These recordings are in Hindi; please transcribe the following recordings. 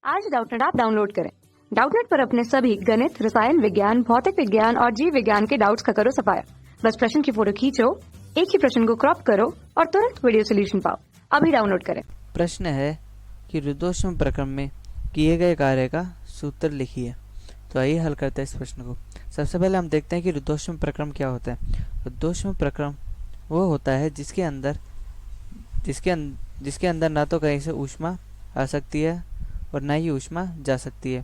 आज डाउटनेट ऐप डाउनलोड करें। डाउटनेट पर अपने सभी गणित, रसायन विज्ञान, भौतिक विज्ञान और जीव विज्ञान के डाउट्स का करो सफाया। बस प्रश्न की फोटो खींचो, एक ही प्रश्न को क्रॉप करो और तुरंत वीडियो सोल्यूशन पाओ। अभी डाउनलोड करें। प्रश्न है कि रुद्धोष्म प्रक्रम में किए गए कार्य का सूत्र लिखिए। तो आइए हल करते हैं इस प्रश्न को। सबसे पहले हम देखते हैं कि रुद्धोष्म प्रक्रम क्या होता है। रुद्धोष्म प्रक्रम वो होता है जिसके अंदर ना तो कहीं से ऊष्मा आ सकती है और ना ही ऊष्मा जा सकती है,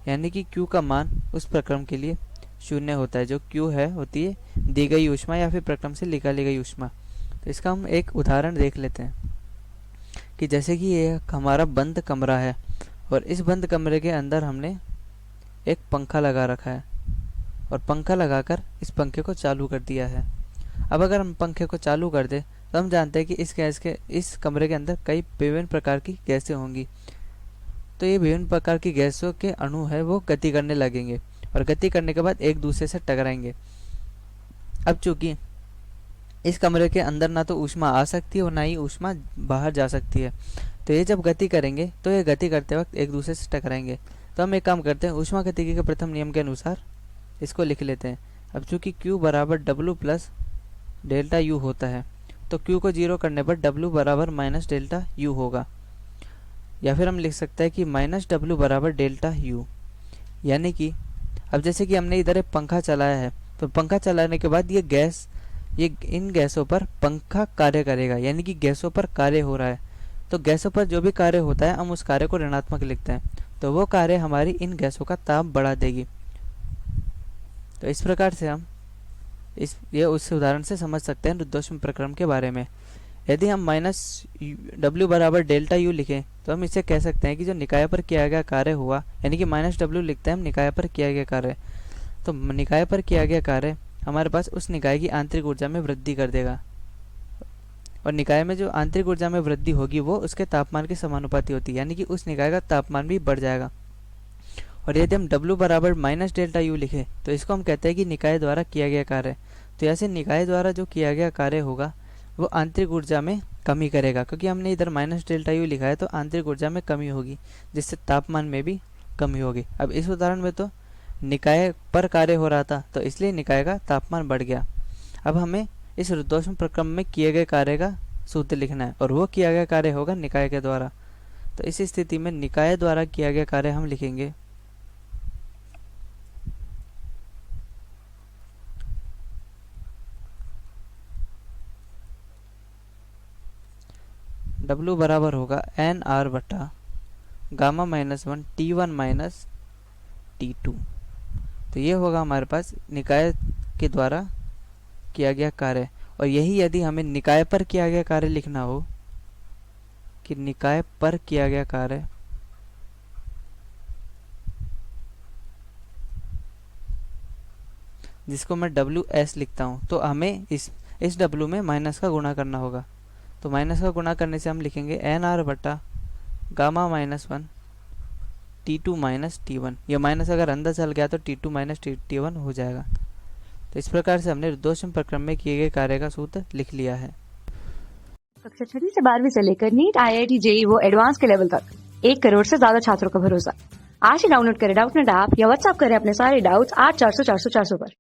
यानी कि Q का मान उस प्रक्रम के लिए शून्य होता है। जो Q होती है दी गई ऊष्मा या फिर प्रक्रम से निकाली गई ऊष्मा। तो इसका हम एक उदाहरण देख लेते हैं कि जैसे कि ये हमारा बंद कमरा है और इस बंद कमरे के अंदर हमने एक पंखा लगा रखा है और पंखा लगाकर इस पंखे को चालू कर दिया है। अब अगर हम पंखे को चालू कर दें तो हम जानते हैं कि इस कमरे के अंदर कई विभिन्न प्रकार की गैसें होंगी। तो ये विभिन्न प्रकार की गैसों के अणु है वो गति करने लगेंगे और गति करने के बाद एक दूसरे से टकराएंगे। अब चूंकि इस कमरे के अंदर ना तो ऊष्मा आ सकती है और ना ही ऊष्मा बाहर जा सकती है, तो ये जब गति करेंगे तो ये गति करते वक्त एक दूसरे से टकराएंगे। तो हम एक काम करते हैं, ऊष्मा गतिकी के प्रथम नियम के अनुसार इसको लिख लेते हैं। अब चूंकि Q बराबर W प्लस डेल्टा U होता है, तो Q को जीरो करने पर W बराबर माइनस डेल्टा U होगा, या फिर हम लिख सकते हैं कि माइनस W बराबर डेल्टा U। यानी कि अब जैसे कि हमने इधर एक पंखा चलाया है, तो पंखा चलाने के बाद ये इन गैसों पर पंखा कार्य करेगा, यानी कि गैसों पर कार्य हो रहा है। तो गैसों पर जो भी कार्य होता है हम उस कार्य को ऋणात्मक लिखते हैं, तो वो कार्य हमारी इन गैसों का ताप बढ़ा देगी। तो इस प्रकार से हम ये उस उदाहरण से समझ सकते हैं रुद्धोष्म प्रक्रम के बारे में। यदि हम माइनस W बराबर डेल्टा U लिखें तो हम इसे कह सकते हैं कि जो निकाय पर किया गया कार्य हुआ, यानी कि माइनस W लिखते हैं हम निकाय पर किया गया कार्य। तो निकाय पर किया गया कार्य हमारे पास उस निकाय की आंतरिक ऊर्जा में वृद्धि कर देगा, और निकाय में जो आंतरिक ऊर्जा में वृद्धि होगी वो उसके तापमान के समानुपाती होती है, यानी कि उस निकाय का तापमान भी बढ़ जाएगा। और यदि हम W बराबर माइनस डेल्टा U लिखें तो इसको हम कहते हैं कि निकाय द्वारा किया गया कार्य। तो ऐसे निकाय द्वारा जो किया गया कार्य होगा वो आंतरिक ऊर्जा में कमी करेगा, क्योंकि हमने इधर माइनस डेल्टा U लिखा है तो आंतरिक ऊर्जा में कमी होगी, जिससे तापमान में भी कमी होगी। अब इस उदाहरण में तो निकाय पर कार्य हो रहा था, तो इसलिए निकाय का तापमान बढ़ गया। अब हमें इस रुद्धोष्म प्रक्रम में किए गए कार्य का सूत्र लिखना है, और वो किया गया कार्य होगा निकाय के द्वारा। तो इस स्थिति में निकाय द्वारा किया गया कार्य हम लिखेंगे W बराबर होगा NR बटा gamma minus 1 T1 minus T2। तो ये होगा हमारे पास निकाय के द्वारा किया गया कार्य। और यही यदि हमें निकाय पर किया गया कार्य लिखना हो कि निकाय पर किया गया कार्य, जिसको मैं WS लिखता हूं, तो हमें इस W में माइनस का गुणा करना होगा। तो माइनस का गुणा करने से हम लिखेंगे NR बटा gamma minus 1 T2 minus T1। ये माइनस अगर अंदर चल गया तो T2 माइनस T1 हो जाएगा। तो इस प्रकार से हमने रुद्धोष्म प्रक्रम में किए गए कार्य का सूत्र लिख लिया है। कक्षा 6 से 12वीं से लेकर नीट, IIT, JEE वो एडवांस के लेवल तक 1 करोड़ से ज्यादा छात्रों का भरोसा। आज ही डाउनलोड करें डाउटनेट ऐप या व्हाट्सएप करें अपने सारे डाउट्स 8400 400 400 पर।